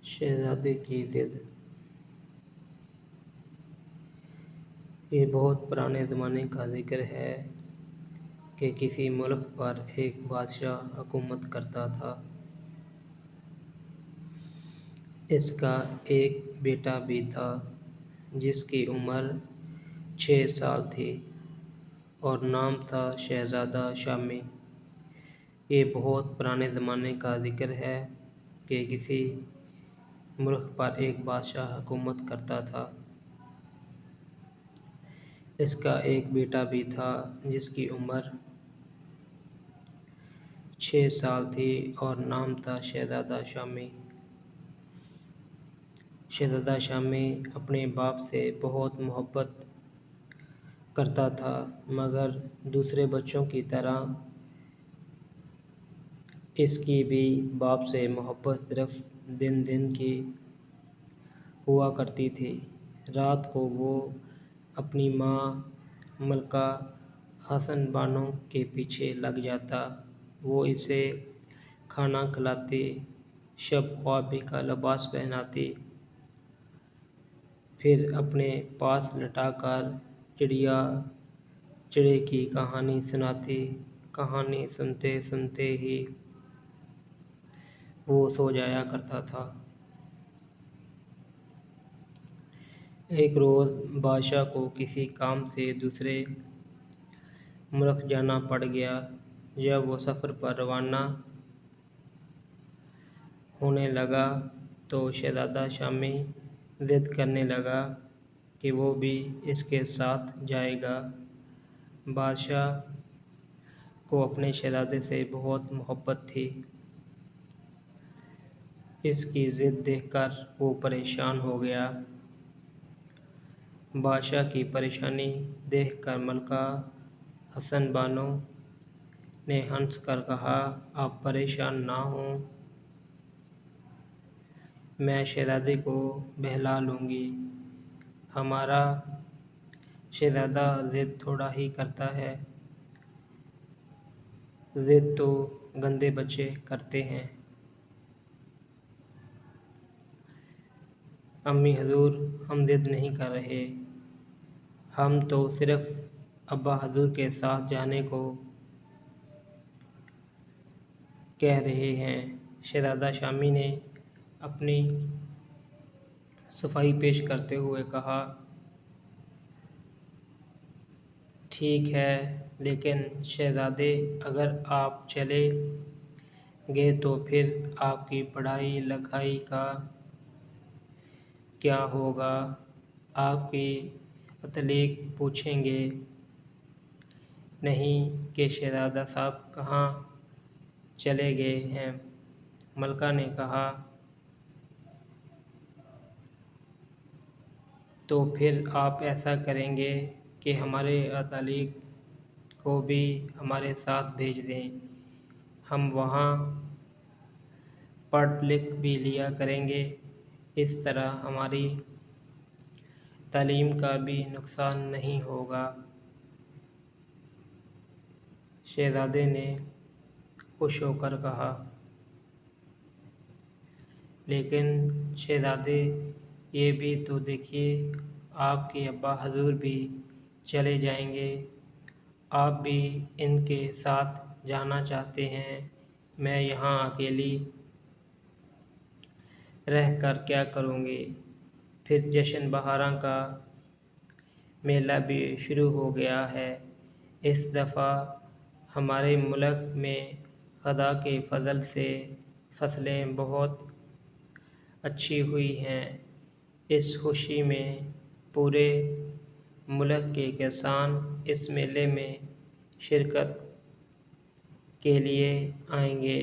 شہزادے کی ضد۔ یہ بہت پرانے زمانے کا ذکر ہے کہ کسی ملک پر ایک بادشاہ حکومت کرتا تھا۔ اس کا ایک بیٹا بھی تھا جس کی عمر 6 سال تھی اور نام تھا شہزادہ شامی۔ یہ بہت پرانے زمانے کا ذکر ہے کہ کسی ملک پر ایک بادشاہ حکومت کرتا تھا۔ اس کا ایک بیٹا بھی تھا جس کی عمر 6 سال تھی اور نام تھا شہزادہ شامی۔ شہزادہ شامی اپنے باپ سے بہت محبت کرتا تھا، مگر دوسرے بچوں کی طرح اس کی بھی باپ سے محبت صرف دن دن کی ہوا کرتی تھی۔ رات کو وہ اپنی ماں ملکہ حسن بانو کے پیچھے لگ جاتا۔ وہ اسے کھانا کھلاتی، شب خوابی کا لباس پہناتی، پھر اپنے پاس لٹا کر چڑے کی کہانی سناتی۔ کہانی سنتے سنتے ہی وہ سو جایا کرتا تھا۔ ایک روز بادشاہ کو کسی کام سے دوسرے ملک جانا پڑ گیا۔ جب وہ سفر پر روانہ ہونے لگا تو شہزادہ شامی ضد کرنے لگا کہ وہ بھی اس کے ساتھ جائے گا۔ بادشاہ کو اپنے شہزادے سے بہت محبت تھی۔ اس کی ضد دیکھ کر وہ پریشان ہو گیا۔ بادشاہ کی پریشانی دیکھ کر ملکہ حسن بانو نے ہنس کر کہا، آپ پریشان نہ ہوں، میں شہزادے کو بہلا لوں گی۔ ہمارا شہزادہ ضد تھوڑا ہی کرتا ہے، ضد تو گندے بچے کرتے ہیں۔ امی حضور، ہم ضد نہیں کر رہے، ہم تو صرف ابا حضور کے ساتھ جانے کو کہہ رہے ہیں۔ شہزادہ شامی نے اپنی صفائی پیش کرتے ہوئے کہا، ٹھیک ہے، لیکن شہزادے اگر آپ چلے گئے تو پھر آپ کی پڑھائی لکھائی کا کیا ہوگا؟ آپ کی متعلق پوچھیں گے نہیں کہ شہزادہ صاحب کہاں چلے گئے ہیں؟ ملکہ نے کہا، تو پھر آپ ایسا کریں گے کہ ہمارے اتالیق کو بھی ہمارے ساتھ بھیج دیں، ہم وہاں پڑھ لکھ بھی لیا کریں گے، اس طرح ہماری تعلیم کا بھی نقصان نہیں ہوگا۔ شہزادے نے خوش ہو کر کہا، لیکن شہزادے یہ بھی تو دیکھیے، آپ کے ابا حضور بھی چلے جائیں گے، آپ بھی ان کے ساتھ جانا چاہتے ہیں، میں یہاں اکیلی رہ کر کیا کروں گی؟ پھر جشن بہاراں کا میلہ بھی شروع ہو گیا ہے۔ اس دفعہ ہمارے ملک میں خدا کے فضل سے فصلیں بہت اچھی ہوئی ہیں۔ اس خوشی میں پورے ملک کے کسان اس میلے میں شرکت کے لیے آئیں گے۔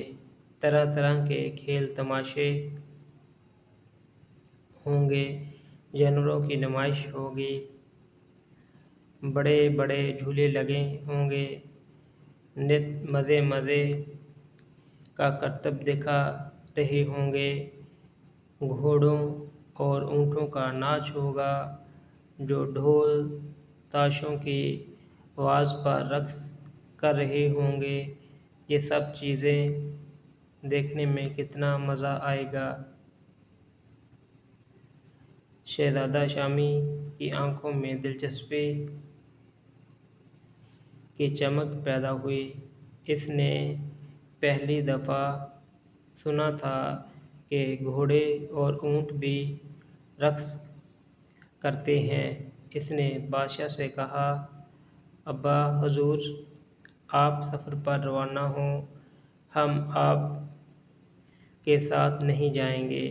طرح طرح کے کھیل تماشے ہوں گے، جانوروں کی نمائش ہوگی، بڑے بڑے جھولے لگے ہوں گے، نت مزے مزے کا کرتب دکھا رہے ہوں گے، گھوڑوں اور اونٹوں کا ناچ ہوگا جو ڈھول تاشوں کی آواز پر رقص کر رہے ہوں گے۔ یہ سب چیزیں دیکھنے میں کتنا مزہ آئے گا۔ شہزادہ شامی کی آنکھوں میں دلچسپی کی چمک پیدا ہوئی۔ اس نے پہلی دفعہ سنا تھا کہ گھوڑے اور اونٹ بھی رقص کرتے ہیں۔ اس نے بادشاہ سے کہا، ابا حضور، آپ سفر پر روانہ ہوں، ہم آپ کے ساتھ نہیں جائیں گے۔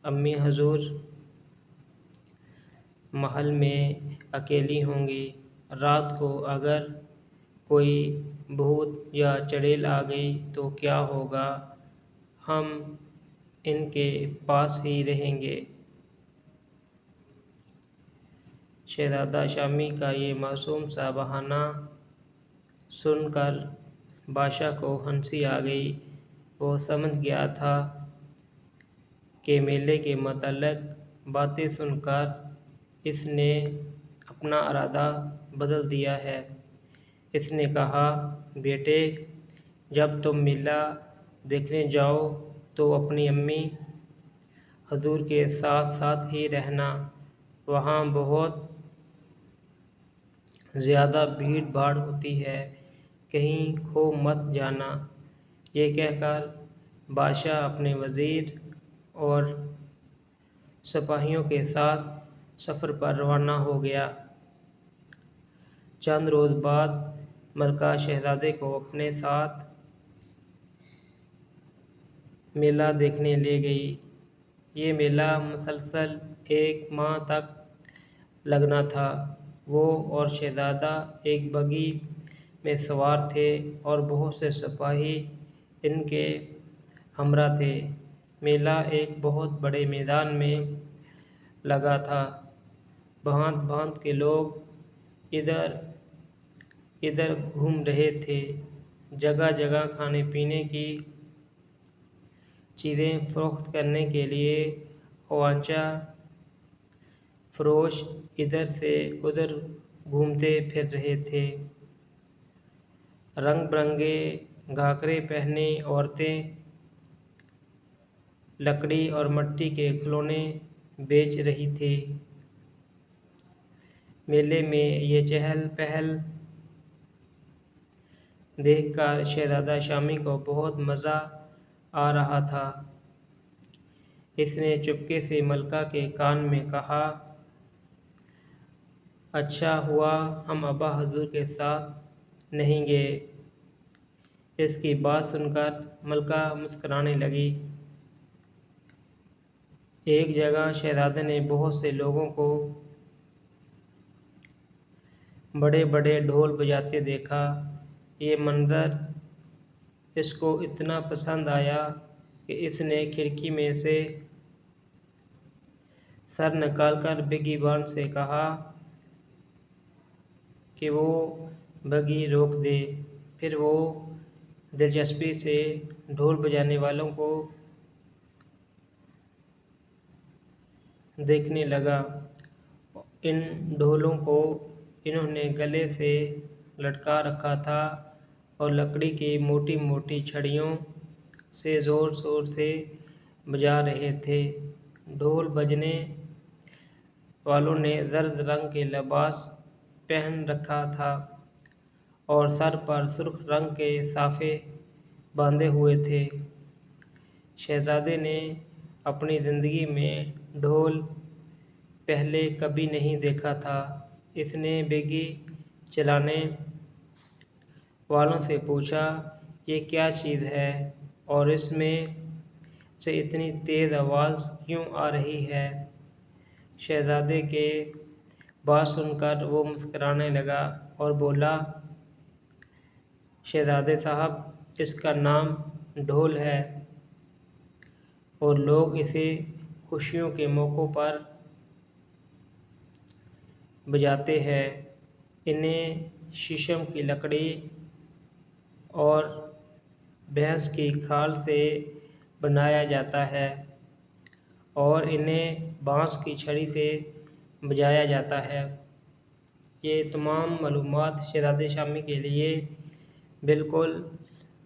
امی حضور محل میں اکیلی ہوں گی، رات کو اگر کوئی بھوت یا چڑیل آ گئی تو کیا ہوگا؟ ہم ان کے پاس ہی رہیں گے۔ شہزادہ شامی کا یہ معصوم سا بہانہ سن کر بادشاہ کو ہنسی آ گئی۔ وہ سمجھ گیا تھا کہ میلے کے متعلق باتیں سن کر اس نے اپنا ارادہ بدل دیا ہے۔ اس نے کہا، بیٹے، جب تم میلہ دیکھنے جاؤ تو اپنی امی حضور کے ساتھ ساتھ ہی رہنا، وہاں بہت زیادہ بھیڑ بھاڑ ہوتی ہے، کہیں کھو مت جانا۔ یہ کہہ کر بادشاہ اپنے وزیر اور سپاہیوں کے ساتھ سفر پر روانہ ہو گیا۔ چند روز بعد ملکہ شہزادے کو اپنے ساتھ میلہ دیکھنے لے گئی۔ یہ میلہ مسلسل 1 ماہ تک لگنا تھا۔ وہ اور شہزادہ ایک بگھی میں سوار تھے اور بہت سے سپاہی ان کے ہمراہ تھے۔ میلہ ایک بہت بڑے میدان میں لگا تھا۔ بھانت بھانت کے لوگ ادھر ادھر گھوم رہے تھے۔ جگہ جگہ کھانے پینے کی چیزیں فروخت کرنے کے لیے خوانچہ فروش ادھر سے ادھر گھومتے پھر رہے تھے۔ رنگ برنگے گھاگرے پہنے عورتیں لکڑی اور مٹی کے کھلونے بیچ رہی تھیں۔ میلے میں یہ چہل پہل دیکھ کر شہزادہ شامی کو بہت مزہ آ رہا تھا۔ اس نے چپکے سے ملکہ کے کان میں کہا، اچھا ہوا ہم ابا حضور کے ساتھ نہیں گئے۔ اس کی بات سن کر ملکہ مسکرانے لگی۔ ایک جگہ شہزادے نے بہت سے لوگوں کو بڑے بڑے ڈھول بجاتے دیکھا۔ یہ منظر اس کو اتنا پسند آیا کہ اس نے کھڑکی میں سے سر نکال کر بگھی بان سے کہا کہ وہ بگھی روک دے۔ پھر وہ دلچسپی سے ڈھول بجانے والوں کو دیکھنے لگا۔ ان ڈھولوں کو انہوں نے گلے سے لٹکا رکھا تھا اور لکڑی کی موٹی موٹی چھڑیوں سے زور زور سے بجا رہے تھے۔ ڈھول بجانے والوں نے زرد رنگ کے لباس پہن رکھا تھا اور سر پر سرخ رنگ کے صافے باندھے ہوئے تھے۔ شہزادے نے اپنی زندگی میں ڈھول پہلے کبھی نہیں دیکھا تھا۔ اس نے بگھی چلانے والوں سے پوچھا، یہ کیا چیز ہے اور اس میں سے اتنی تیز آواز کیوں آ رہی ہے؟ شہزادے کی بات سن کر وہ مسکرانے لگا اور بولا، شہزادے صاحب، اس کا نام ڈھول ہے اور لوگ اسے خوشیوں کے موقعوں پر بجاتے ہیں۔ انہیں شیشم کی لکڑی اور بھینس کی کھال سے بنایا جاتا ہے اور انہیں بانس کی چھڑی سے بجایا جاتا ہے۔ یہ تمام معلومات شہزادہ شامی کے لیے بالکل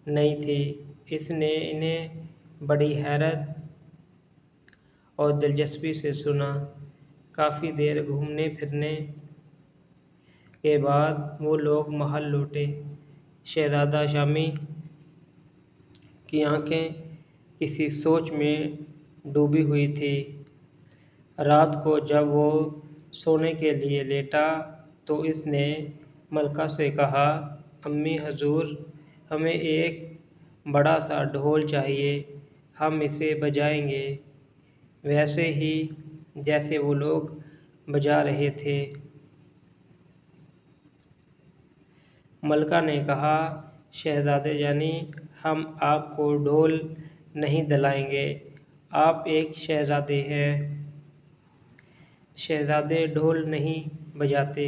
نئی تھی۔ اس نے انہیں بڑی حیرت اور دلچسپی سے سنا۔ کافی دیر گھومنے پھرنے کے بعد وہ لوگ محل لوٹے۔ شہزادہ شامی کی آنکھیں کسی سوچ میں ڈوبی ہوئی تھیں۔ رات کو جب وہ سونے کے لیے لیٹا تو اس نے ملکہ سے کہا، امی حضور، ہمیں ایک بڑا سا ڈھول چاہیے، ہم اسے بجائیں گے ویسے ہی جیسے وہ لوگ بجا رہے تھے۔ ملکہ نے کہا، شہزادے جانی، ہم آپ کو ڈھول نہیں دلائیں گے، آپ ایک شہزادے ہیں، شہزادے ڈھول نہیں بجاتے۔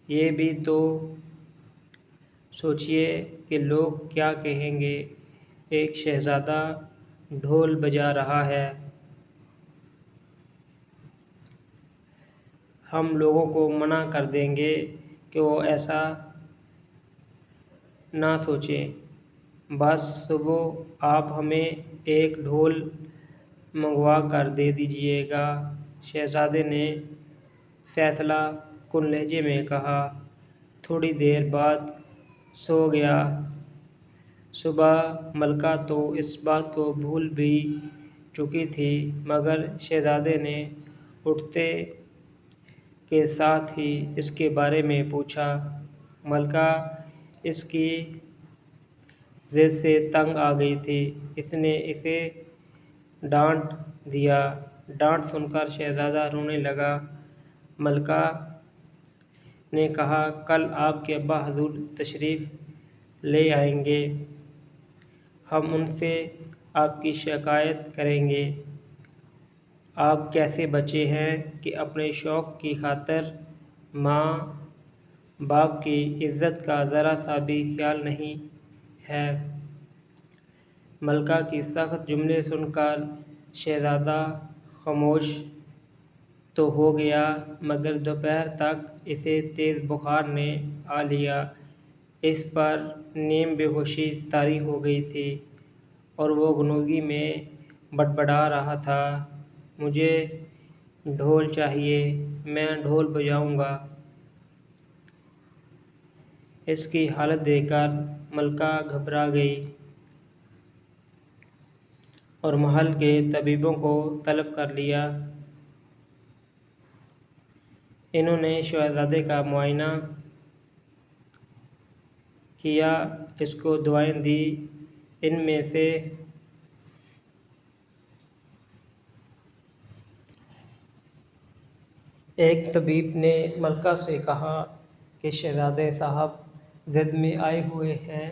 یہ بھی تو سوچیے کہ لوگ کیا کہیں گے، ایک شہزادہ ڈھول بجا رہا ہے۔ ہم لوگوں کو منع کر دیں گے کہ وہ ایسا نہ سوچیں، بس صبح آپ ہمیں ایک ڈھول منگوا کر دے دیجیے گا۔ شہزادے نے فیصلہ کن لہجے میں کہا۔ تھوڑی دیر بعد سو گیا۔ صبح ملکہ تو اس بات کو بھول بھی چکی تھی، مگر شہزادے نے اٹھتے کے ساتھ ہی اس کے بارے میں پوچھا۔ ملکہ اس کی ضد سے تنگ آ گئی تھی، اس نے اسے ڈانٹ دیا۔ ڈانٹ سن کر شہزادہ رونے لگا۔ ملکہ نے کہا، کل آپ کے ابا حضور تشریف لے آئیں گے، ہم ان سے آپ کی شکایت کریں گے۔ آپ کیسے بچے ہیں کہ اپنے شوق کی خاطر ماں باپ کی عزت کا ذرا سا بھی خیال نہیں ہے۔ ملکہ کی سخت جملے سن کر شہزادہ خاموش تو ہو گیا، مگر دوپہر تک اسے تیز بخار نے آ لیا۔ اس پر نیم بے ہوشی طاری ہو گئی تھی اور وہ غنودگی میں بڑبڑا رہا تھا، مجھے ڈھول چاہیے، میں ڈھول بجاؤں گا۔ اس کی حالت دیکھ کر ملکہ گھبرا گئی اور محل کے طبیبوں کو طلب کر لیا۔ انہوں نے شہزادے کا معائنہ کیا، اس کو دوائیں دیں۔ ان میں سے ایک طبیب نے ملکہ سے کہا کہ شہزادے صاحب ضد میں آئے ہوئے ہیں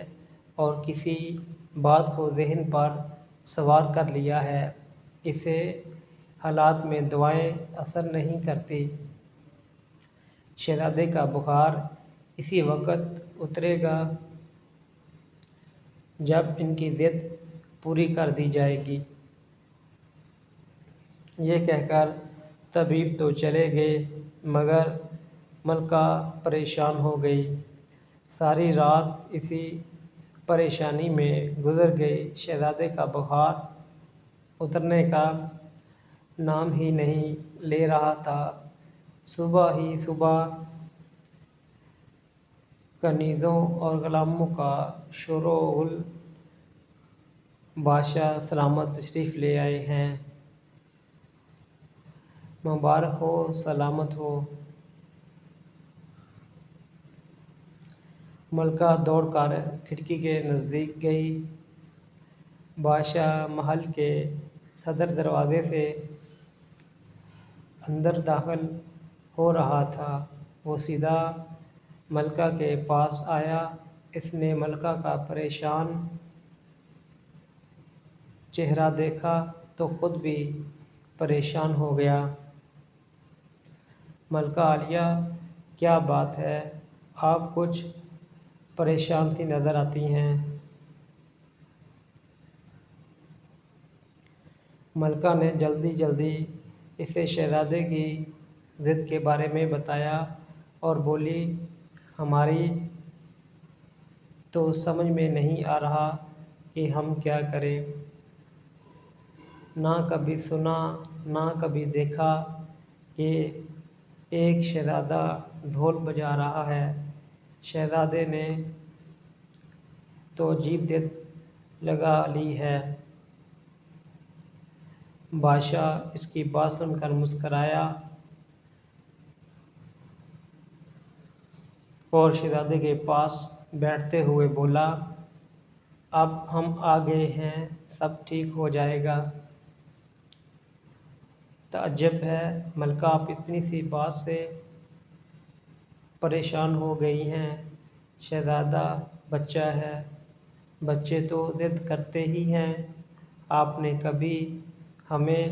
اور کسی بات کو ذہن پر سوار کر لیا ہے، ایسے حالات میں دوائیں اثر نہیں کرتی۔ شہزادے کا بخار اسی وقت اترے گا جب ان کی ضد پوری کر دی جائے گی۔ یہ کہہ کر طبیب تو چلے گئے، مگر ملکہ پریشان ہو گئی۔ ساری رات اسی پریشانی میں گزر گئی۔ شہزادے کا بخار اترنے کا نام ہی نہیں لے رہا تھا۔ صبح ہی صبح کنیزوں اور غلاموں کا شور و غل، بادشاہ سلامت تشریف لے آئے ہیں، مبارک ہو، سلامت ہو۔ ملکہ دوڑ کر کھڑکی کے نزدیک گئی۔ بادشاہ محل کے صدر دروازے سے اندر داخل ہو رہا تھا۔ وہ سیدھا ملکہ کے پاس آیا۔ اس نے ملکہ کا پریشان چہرہ دیکھا تو خود بھی پریشان ہو گیا۔ ملکہ عالیہ، کیا بات ہے؟ آپ کچھ پریشان سی نظر آتی ہیں۔ ملکہ نے جلدی جلدی اسے شہزادے کی ضد کے بارے میں بتایا اور بولی، ہماری تو سمجھ میں نہیں آ رہا کہ ہم کیا کریں، نہ کبھی سنا نہ کبھی دیکھا کہ ایک شہزادہ ڈھول بجا رہا ہے۔ شہزادے نے تو جیب لگا لی ہے۔ بادشاہ اس کی بات سن کر مسکرایا اور شہزادے کے پاس بیٹھتے ہوئے بولا، اب ہم آ گئے ہیں، سب ٹھیک ہو جائے گا۔ تعجب ہے ملکہ، آپ اتنی سی بات سے پریشان ہو گئی ہیں۔ شہزادہ بچہ ہے، بچے تو ضد کرتے ہی ہیں۔ آپ نے کبھی ہمیں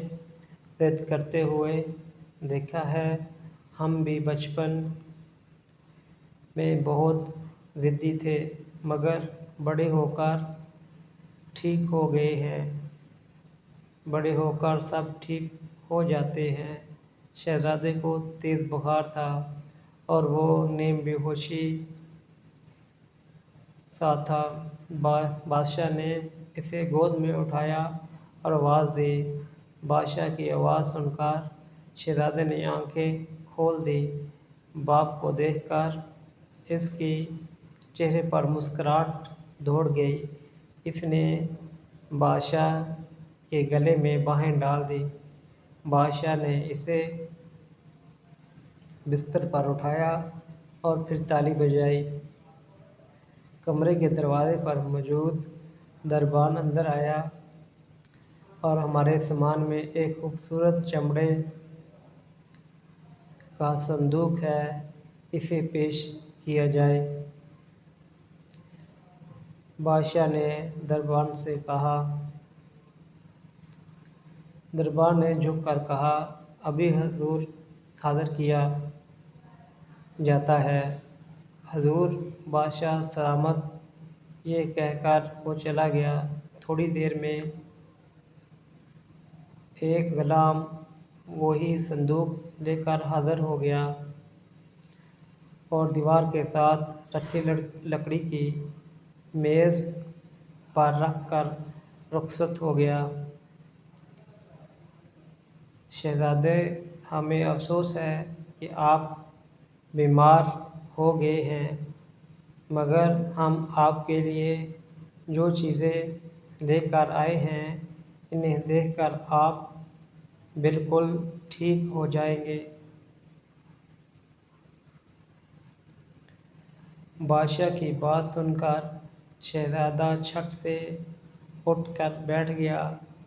ضد کرتے ہوئے دیکھا ہے؟ ہم بھی بچپن میں بہت ضدی تھے، مگر بڑے ہو کر ٹھیک ہو گئے ہیں۔ بڑے ہو کر سب ٹھیک ہو جاتے ہیں۔ شہزادے کو تیز بخار تھا اور وہ نیم بے ہوشی سا تھا۔ بادشاہ نے اسے گود میں اٹھایا اور آواز دی۔ بادشاہ کی آواز سن کر شہزادے نے آنکھیں کھول دیں۔ باپ کو دیکھ کر اس کے چہرے پر مسکراہٹ دوڑ گئی۔ اس نے بادشاہ کے گلے میں باہیں ڈال دیں۔ بادشاہ نے اسے بستر پر اٹھایا اور پھر تالی بجائی۔ کمرے کے دروازے پر موجود دربان اندر آیا اور ہمارے سامان میں ایک خوبصورت چمڑے کا صندوق ہے، اسے پیش کیا جائے۔ بادشاہ نے دربان سے کہا۔ دربان نے جھک کر کہا، ابھی حضور حاضر کیا جاتا ہے۔ حضور۔ بادشاہ سلامت، یہ کہہ کر وہ چلا گیا۔ تھوڑی دیر میں ایک غلام وہی صندوق لے کر حاضر ہو گیا اور دیوار کے ساتھ رکھی لکڑی کی میز پر رکھ کر رخصت ہو گیا۔ شہزادے، ہمیں افسوس ہے کہ آپ بیمار ہو گئے ہیں، مگر ہم آپ کے لیے جو چیزیں لے کر آئے ہیں، انہیں دیکھ کر آپ بالکل ٹھیک ہو جائیں گے۔ بادشاہ کی بات سن کر شہزادہ جھٹ سے اٹھ کر بیٹھ گیا۔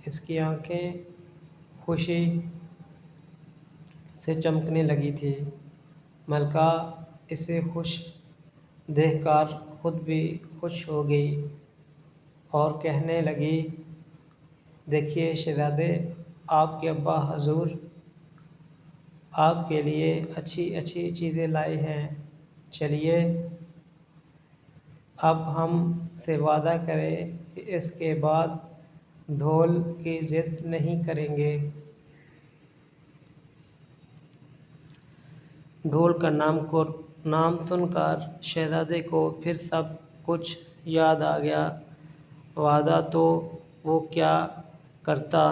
اس کی آنکھیں خوشی سے چمکنے لگی تھیں۔ ملکہ اسے خوش دیکھ کر خود بھی خوش ہو گئی اور کہنے لگی، دیکھیے شہزادے، آپ کے ابا حضور آپ کے لیے اچھی اچھی چیزیں لائے ہیں۔ چلیے اب ہم سے وعدہ کریں کہ اس کے بعد ڈھول کی ضد نہیں کریں گے۔ ڈھول کا نام سن کر شہزادے کو پھر سب کچھ یاد آ گیا۔ وعدہ تو وہ کیا کرتا،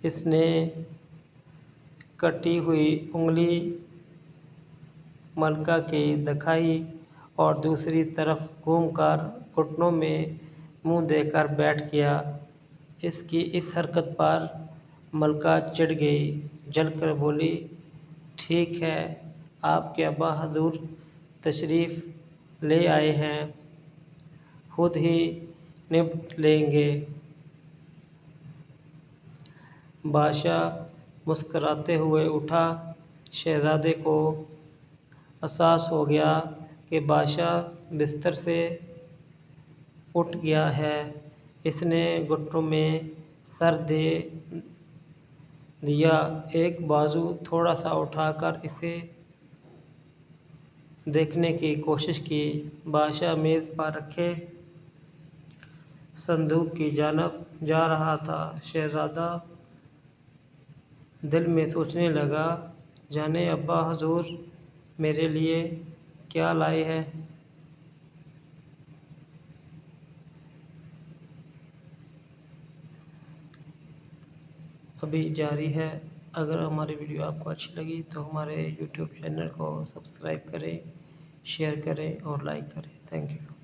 اس نے کٹی ہوئی انگلی ملکہ کی دکھائی اور دوسری طرف گھوم کر گھٹنوں میں منہ دے کر بیٹھ گیا۔ اس کی اس حرکت پر ملکہ چڑ گئی، جل کر بولی، ٹھیک ہے، آپ کے ابا حضور تشریف لے آئے ہیں، خود ہی نمٹ لیں گے۔ بادشاہ مسکراتے ہوئے اٹھا۔ شہزادے کو احساس ہو گیا کہ بادشاہ بستر سے اٹھ گیا ہے۔ اس نے گھٹنوں میں سر دے دیا، ایک بازو تھوڑا سا اٹھا کر اسے دیکھنے کی کوشش کی۔ بادشاہ میز پر رکھے صندوق کی جانب جا رہا تھا۔ شہزادہ دل میں سوچنے لگا، جانے ابا حضور میرے لیے کیا لائے ہیں۔ ابھی جاری ہے۔ اگر ہماری ویڈیو آپ کو اچھی لگی تو ہمارے یوٹیوب چینل کو سبسکرائب کریں، شیئر کریں اور لائک کریں۔ Thank you.